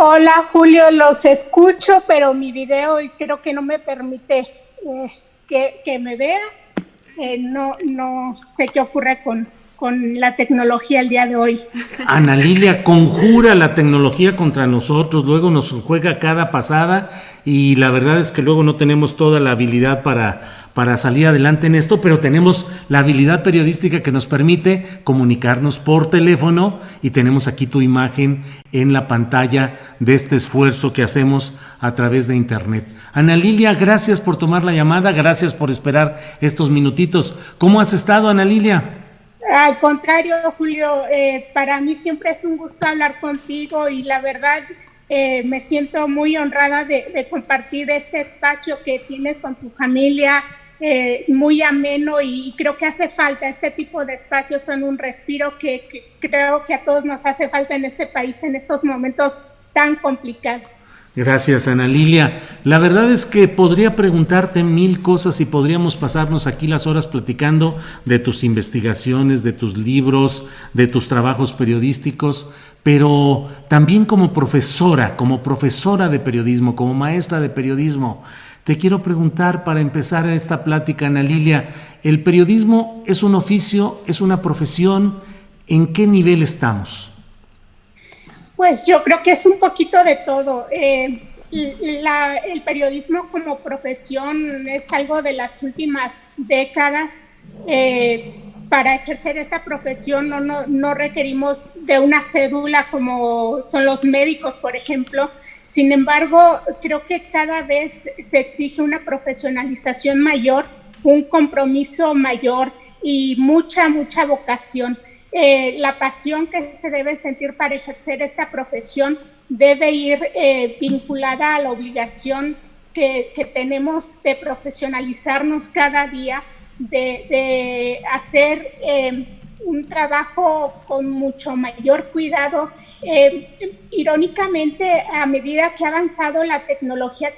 Hola Julio, los escucho, pero mi video creo que no me permite que me vea. No sé qué ocurre con la tecnología el día de hoy. Ana Lilia conjura la tecnología contra nosotros, luego nos juega cada pasada y la verdad es que luego no tenemos toda la habilidad para salir adelante en esto, pero tenemos la habilidad periodística que nos permite comunicarnos por teléfono y tenemos aquí tu imagen en la pantalla de este esfuerzo que hacemos a través de internet. Ana Lilia, gracias por tomar la llamada, gracias por esperar estos minutitos. ¿Cómo has estado, Ana Lilia? Al contrario, Julio, para mí siempre es un gusto hablar contigo y la verdad me siento muy honrada de compartir este espacio que tienes con tu familia, muy ameno, y creo que hace falta este tipo de espacios, son un respiro que creo que a todos nos hace falta en este país en estos momentos tan complicados. Gracias, Ana Lilia. La verdad es que podría preguntarte mil cosas y podríamos pasarnos aquí las horas platicando de tus investigaciones, de tus libros, de tus trabajos periodísticos, pero también como profesora de periodismo, como maestra de periodismo. Te quiero preguntar, para empezar esta plática, Ana Lilia, ¿el periodismo es un oficio, es una profesión? ¿En qué nivel estamos? Pues yo creo que es un poquito de todo. El periodismo como profesión es algo de las últimas décadas. Para ejercer esta profesión no requerimos de una cédula como son los médicos, por ejemplo. Sin embargo, creo que cada vez se exige una profesionalización mayor, un compromiso mayor y mucha vocación. La pasión que se debe sentir para ejercer esta profesión debe ir vinculada a la obligación que tenemos de profesionalizarnos cada día, de hacer un trabajo con mucho mayor cuidado. Irónicamente, a medida que ha avanzado la tecnología,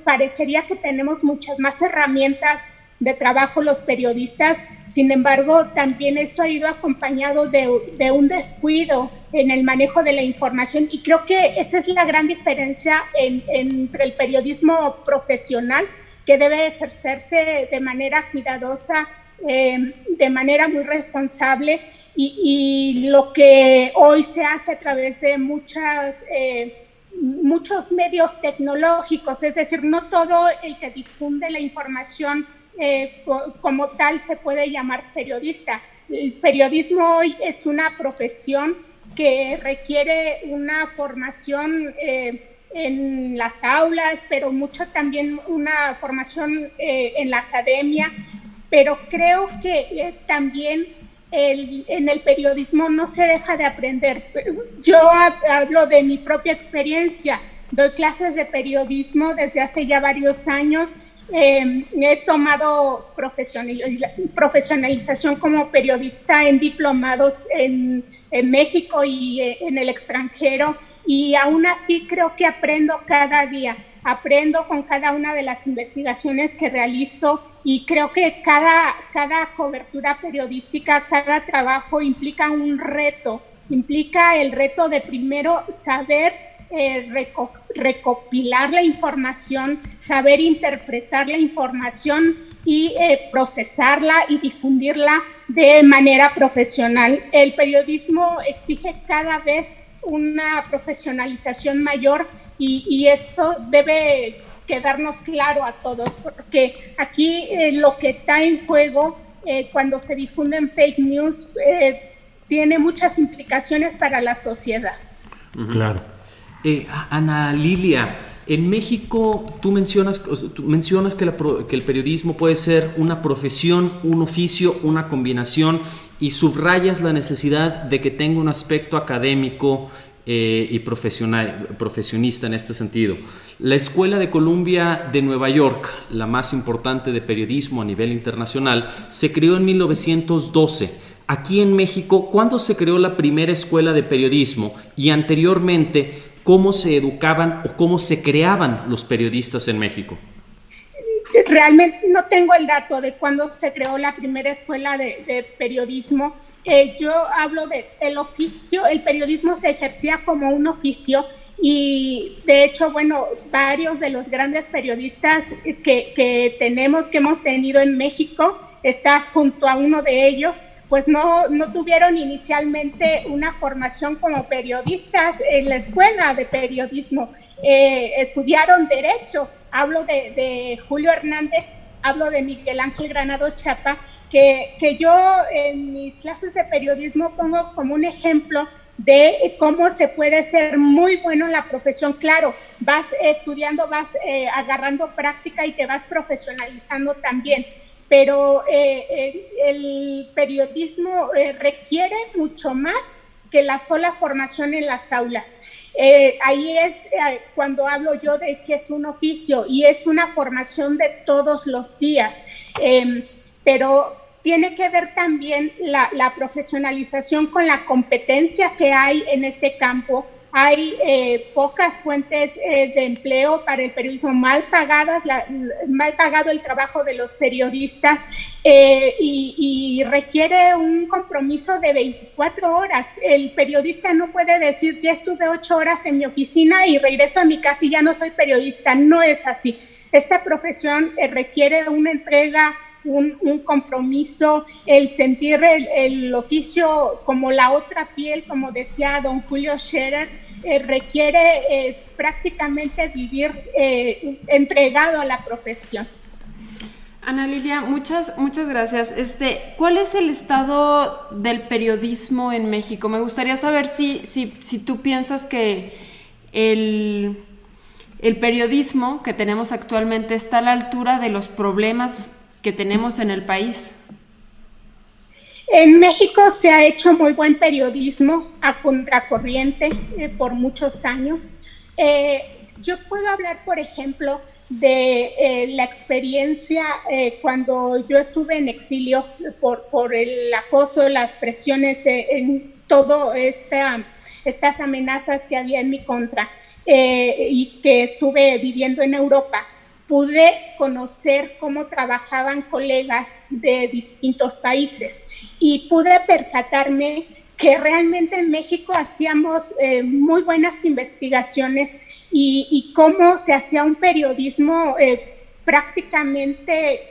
parecería que tenemos muchas más herramientas de trabajo los periodistas. Sin embargo, también esto ha ido acompañado de un descuido en el manejo de la información, y creo que esa es la gran diferencia entre el periodismo profesional, que debe ejercerse de manera cuidadosa, de manera muy responsable, y lo que hoy se hace a través de muchos medios tecnológicos. Es decir, no todo el que difunde la información como tal se puede llamar periodista. El periodismo hoy es una profesión que requiere una formación en las aulas, pero mucho también una formación en la academia. Pero creo que también en el periodismo no se deja de aprender. Yo hablo de mi propia experiencia. Doy clases de periodismo desde hace ya varios años. He tomado profesionalización como periodista en diplomados en México y en el extranjero, y aún así creo que aprendo cada día, aprendo con cada una de las investigaciones que realizo, y creo que cada cobertura periodística, cada trabajo implica un reto, implica el reto de primero saber recopilar la información, saber interpretar la información y procesarla y difundirla de manera profesional. El periodismo exige cada vez una profesionalización mayor, y esto debe quedarnos claro a todos, porque aquí lo que está en juego cuando se difunden fake news tiene muchas implicaciones para la sociedad. Claro. Ana Lilia, en México tú mencionas que el periodismo puede ser una profesión, un oficio, una combinación, y subrayas la necesidad de que tenga un aspecto académico y profesionista en este sentido. La Escuela de Columbia de Nueva York, la más importante de periodismo a nivel internacional, se creó en 1912. Aquí en México, ¿cuándo se creó la primera escuela de periodismo? Y anteriormente, ¿cómo se educaban o cómo se creaban los periodistas en México? realmente no tengo el dato de cuándo se creó la primera escuela de periodismo. Yo hablo del oficio, el periodismo se ejercía como un oficio y de hecho, bueno, varios de los grandes periodistas que hemos tenido en México, estás junto a uno de ellos, pues no tuvieron inicialmente una formación como periodistas en la escuela de periodismo, estudiaron Derecho. Hablo de Julio Hernández, hablo de Miguel Ángel Granados Chapa, que yo en mis clases de periodismo pongo como un ejemplo de cómo se puede ser muy bueno en la profesión. Claro, vas estudiando, vas agarrando práctica y te vas profesionalizando también, pero el periodismo requiere mucho más que la sola formación en las aulas. Ahí es cuando hablo yo de que es un oficio y es una formación de todos los días, pero tiene que ver también la profesionalización con la competencia que hay en este campo. Hay pocas fuentes de empleo para el periodismo, mal pagado el trabajo de los periodistas y requiere un compromiso de 24 horas. El periodista no puede decir, ya estuve 8 horas en mi oficina y regreso a mi casa y ya no soy periodista. No es así. Esta profesión requiere una entrega, un compromiso, el sentir el oficio como la otra piel, como decía don Julio Scherer, requiere prácticamente vivir entregado a la profesión. Ana Lilia, muchas gracias. ¿Cuál es el estado del periodismo en México? Me gustaría saber si tú piensas que el periodismo que tenemos actualmente está a la altura de los problemas que tenemos en el país. En México se ha hecho muy buen periodismo a contracorriente por muchos años. Yo puedo hablar, por ejemplo, de la experiencia cuando yo estuve en exilio por el acoso, las presiones, en todo estas amenazas que había en mi contra y que estuve viviendo en Europa. Pude conocer cómo trabajaban colegas de distintos países y pude percatarme que realmente en México hacíamos muy buenas investigaciones y cómo se hacía un periodismo prácticamente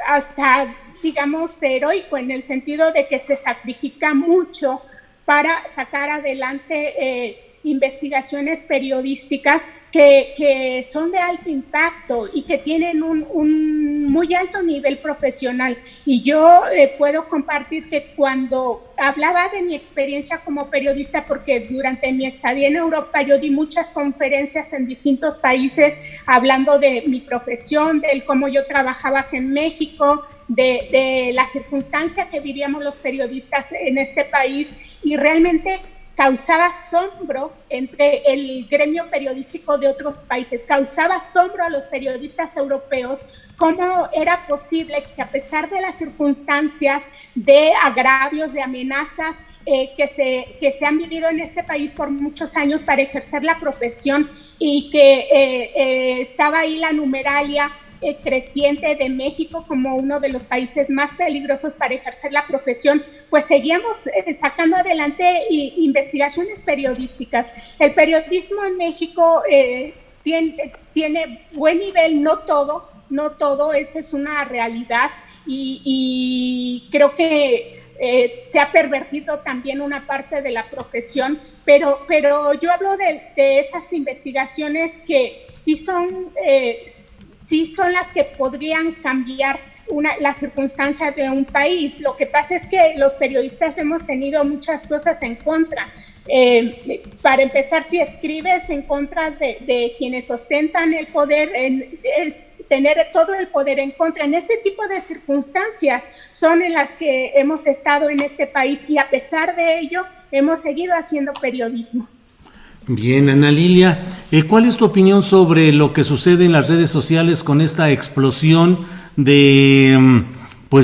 hasta, digamos, heroico, en el sentido de que se sacrifica mucho para sacar adelante investigaciones periodísticas que son de alto impacto y que tienen un muy alto nivel profesional. Y yo puedo compartir que cuando hablaba de mi experiencia como periodista, porque durante mi estadía en Europa yo di muchas conferencias en distintos países hablando de mi profesión, de cómo yo trabajaba en México, de la circunstancia que vivíamos los periodistas en este país, y realmente causaba asombro entre el gremio periodístico de otros países, causaba asombro a los periodistas europeos cómo era posible que, a pesar de las circunstancias de agravios, de amenazas que se han vivido en este país por muchos años para ejercer la profesión, y que estaba ahí la numeralia creciente de México como uno de los países más peligrosos para ejercer la profesión, pues seguíamos sacando adelante investigaciones periodísticas. El periodismo en México tiene buen nivel, no todo, esa es una realidad, y creo que se ha pervertido también una parte de la profesión, pero yo hablo de esas investigaciones que sí son las que podrían cambiar las circunstancias de un país. Lo que pasa es que los periodistas hemos tenido muchas cosas en contra. Para empezar, si escribes en contra de quienes ostentan el poder, es tener todo el poder en contra. En ese tipo de circunstancias son en las que hemos estado en este país, y a pesar de ello hemos seguido haciendo periodismo. Bien, Ana Lilia, ¿cuál es tu opinión sobre lo que sucede en las redes sociales con esta explosión de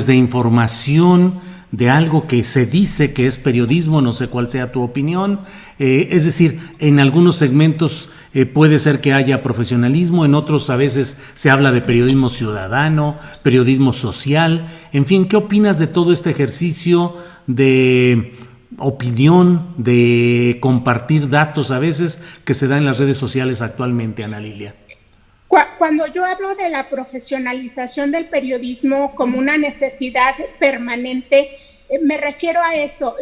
información, de algo que se dice que es periodismo, no sé cuál sea tu opinión. Es decir, en algunos segmentos puede ser que haya profesionalismo, en otros a veces se habla de periodismo ciudadano, periodismo social. En fin, ¿qué opinas de todo este ejercicio de opinión, de compartir datos a veces que se da en las redes sociales actualmente, Ana Lilia? Cuando yo hablo de la profesionalización del periodismo como una necesidad permanente, me refiero a eso.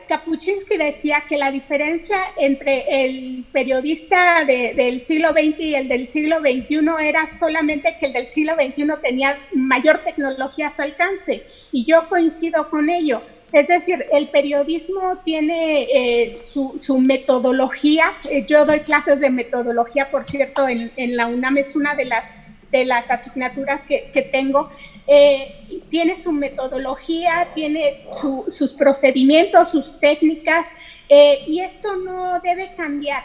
Kapuscinski decía que la diferencia entre el periodista del siglo XX y el del siglo XXI era solamente que el del siglo XXI tenía mayor tecnología a su alcance, y yo coincido con ello. Es decir, el periodismo tiene su metodología. Yo doy clases de metodología, por cierto, en la UNAM, es una de las asignaturas que tengo. Tiene su metodología, tiene sus procedimientos, sus técnicas, y esto no debe cambiar.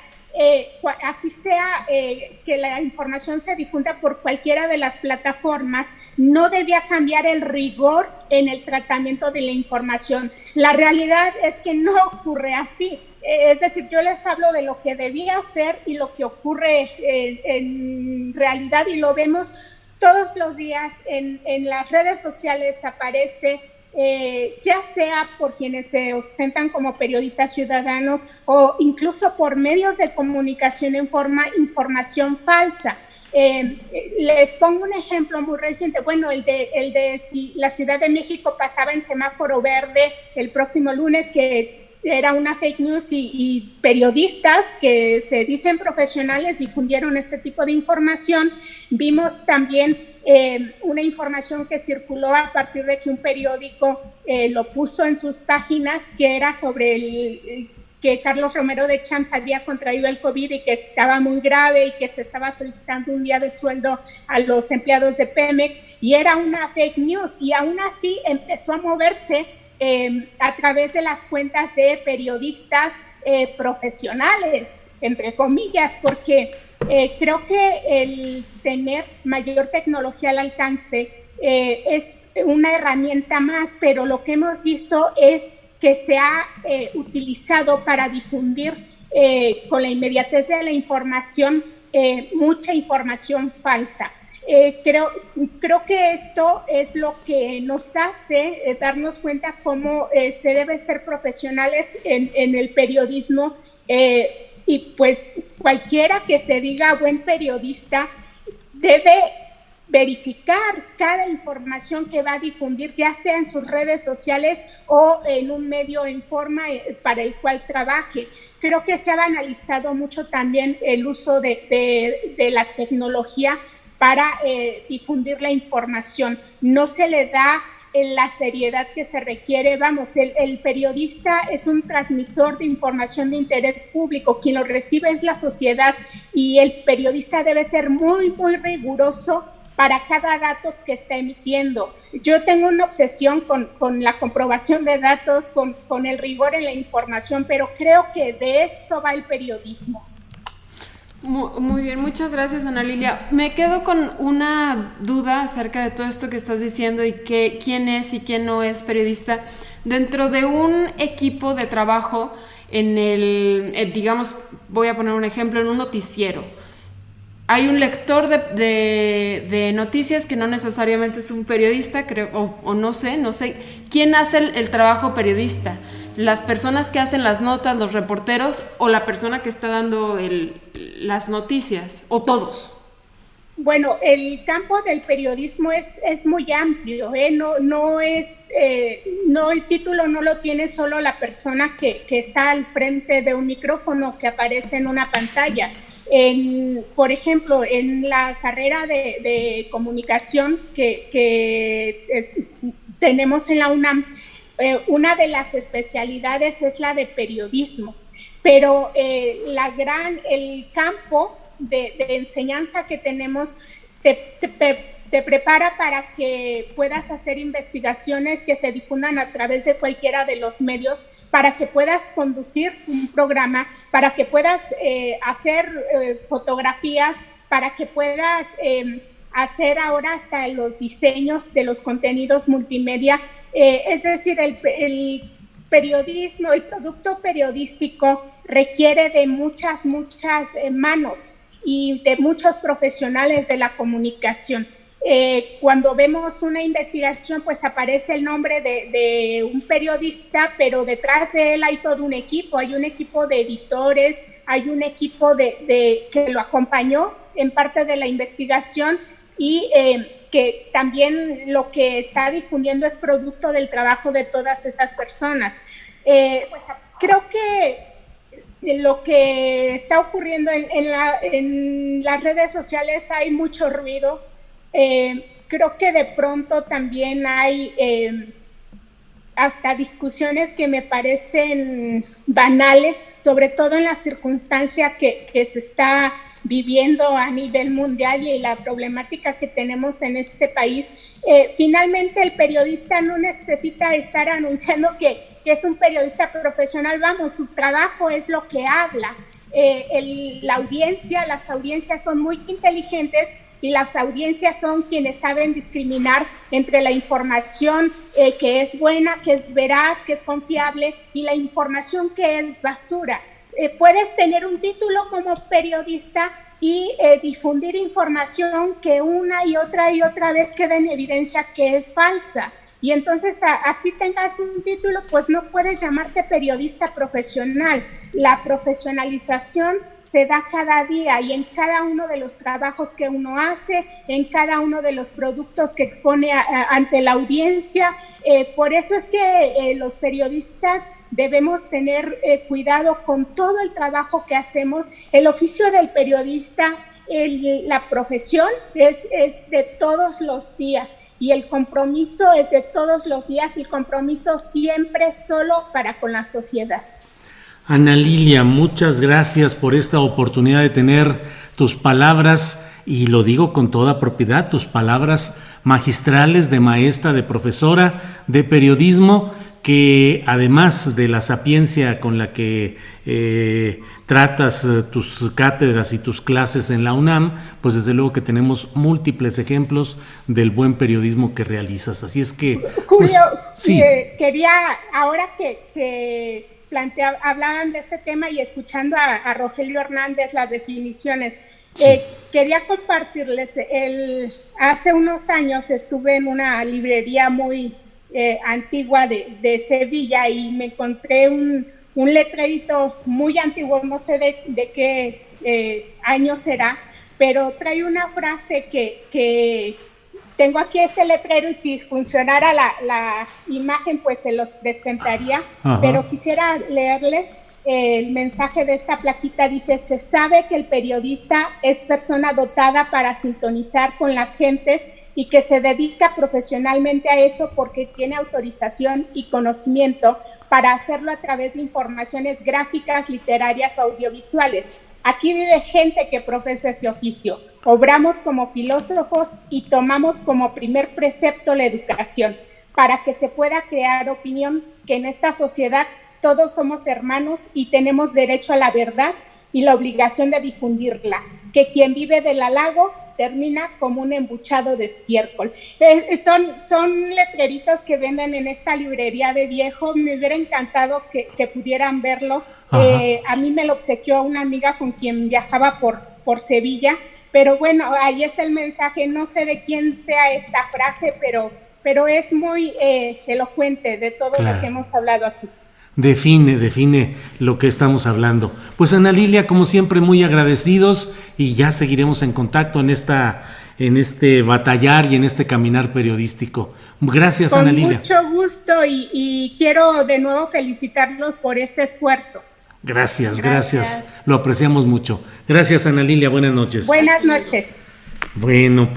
Así sea que la información se difunda por cualquiera de las plataformas, no debía cambiar el rigor en el tratamiento de la información. La realidad es que no ocurre así. Es decir, yo les hablo de lo que debía ser y lo que ocurre en realidad, y lo vemos todos los días en las redes sociales. Aparece ya sea por quienes se ostentan como periodistas ciudadanos o incluso por medios de comunicación en forma información falsa. Les pongo un ejemplo muy reciente. Bueno, el de si la Ciudad de México pasaba en semáforo verde el próximo lunes, que era una fake news, y periodistas que se dicen profesionales difundieron este tipo de información. Vimos también una información que circuló a partir de que un periódico lo puso en sus páginas, que era sobre que Carlos Romero de Champs había contraído el COVID y que estaba muy grave y que se estaba solicitando un día de sueldo a los empleados de Pemex, y era una fake news, y aún así empezó a moverse a través de las cuentas de periodistas profesionales, entre comillas, porque creo que el tener mayor tecnología al alcance es una herramienta más, pero lo que hemos visto es que se ha utilizado para difundir con la inmediatez de la información mucha información falsa. Creo que esto es lo que nos hace darnos cuenta cómo se debe ser profesionales en el periodismo, y pues cualquiera que se diga buen periodista debe verificar cada información que va a difundir, ya sea en sus redes sociales o en un medio en forma para el cual trabaje. Creo que se ha banalizado mucho también el uso de la tecnología para difundir la información. No se le da la seriedad que se requiere. Vamos, el periodista es un transmisor de información de interés público, quien lo recibe es la sociedad, y el periodista debe ser muy, muy riguroso para cada dato que está emitiendo. Yo tengo una obsesión con la comprobación de datos, con el rigor en la información, pero creo que de eso va el periodismo. Muy bien, muchas gracias, Ana Lilia. Me quedo con una duda acerca de todo esto que estás diciendo y quién es y quién no es periodista. Dentro de un equipo de trabajo, digamos, voy a poner un ejemplo, en un noticiero, hay un lector de noticias que no necesariamente es un periodista, creo, o no sé. ¿Quién hace el trabajo periodista? ¿Las personas que hacen las notas, los reporteros, o la persona que está dando las noticias, o todos? Bueno, el campo del periodismo es muy amplio, no el título no lo tiene solo la persona que está al frente de un micrófono, que aparece en una pantalla. Por ejemplo, en la carrera de comunicación que tenemos en la UNAM, una de las especialidades es la de periodismo, pero el campo de enseñanza que tenemos te prepara para que puedas hacer investigaciones que se difundan a través de cualquiera de los medios, para que puedas conducir un programa, para que puedas hacer fotografías, para que puedas hacer ahora hasta los diseños de los contenidos multimedia. Es decir, el periodismo, el producto periodístico requiere de muchas manos y de muchos profesionales de la comunicación. Cuando vemos una investigación, pues aparece el nombre de un periodista, pero detrás de él hay todo un equipo, hay un equipo de editores, hay un equipo que lo acompañó en parte de la investigación y que también lo que está difundiendo es producto del trabajo de todas esas personas. Pues, creo que lo que está ocurriendo en las redes sociales hay mucho ruido. Creo que de pronto también hay hasta discusiones que me parecen banales, sobre todo en la circunstancia que se está viviendo a nivel mundial y la problemática que tenemos en este país. Finalmente el periodista no necesita estar anunciando que es un periodista profesional, vamos, su trabajo es lo que habla. Las audiencias son muy inteligentes y las audiencias son quienes saben discriminar entre la información que es buena, que es veraz, que es confiable y la información que es basura. Puedes tener un título como periodista y difundir información que una y otra vez queda en evidencia que es falsa. Y entonces, así tengas un título, pues no puedes llamarte periodista profesional. La profesionalización se da cada día y en cada uno de los trabajos que uno hace, en cada uno de los productos que expone ante la audiencia. Por eso es que los periodistas debemos tener cuidado con todo el trabajo que hacemos. El oficio del periodista, la profesión es de todos los días. Y el compromiso es de todos los días, y el compromiso siempre solo para con la sociedad. Ana Lilia, muchas gracias por esta oportunidad de tener tus palabras, y lo digo con toda propiedad, tus palabras magistrales de maestra, de profesora, de periodismo, que además de la sapiencia con la que tratas tus cátedras y tus clases en la UNAM, pues desde luego que tenemos múltiples ejemplos del buen periodismo que realizas. Así es que... Julio, pues, sí. Quería, ahora que hablaban de este tema y escuchando a Rogelio Hernández las definiciones, sí. Quería compartirles, hace unos años estuve en una librería muy antigua de Sevilla y me encontré un letrerito muy antiguo, no sé de qué año será, pero trae una frase que tengo aquí este letrero y si funcionara la imagen pues se los presentaría. Ajá. Pero quisiera leerles el mensaje de esta plaquita. Dice: se sabe que el periodista es persona dotada para sintonizar con las gentes y que se dedica profesionalmente a eso porque tiene autorización y conocimiento para hacerlo a través de informaciones gráficas, literarias o audiovisuales. Aquí vive gente que profesa ese oficio. Obramos como filósofos y tomamos como primer precepto la educación, para que se pueda crear opinión que en esta sociedad todos somos hermanos y tenemos derecho a la verdad y la obligación de difundirla, que quien vive del halago termina como un embuchado de estiércol. Son letreritos que venden en esta librería de viejo. Me hubiera encantado que pudieran verlo. A mí me lo obsequió una amiga con quien viajaba por Sevilla, pero bueno, ahí está el mensaje. No sé de quién sea esta frase, pero es muy elocuente de todo lo que hemos hablado aquí. Define lo que estamos hablando. Pues Ana Lilia, como siempre, muy agradecidos y ya seguiremos en contacto en este batallar y en este caminar periodístico. Gracias, Ana Lilia. Con mucho gusto y quiero de nuevo felicitarlos por este esfuerzo. Gracias. Lo apreciamos mucho. Gracias, Ana Lilia. Buenas noches. Buenas noches. Bueno, pues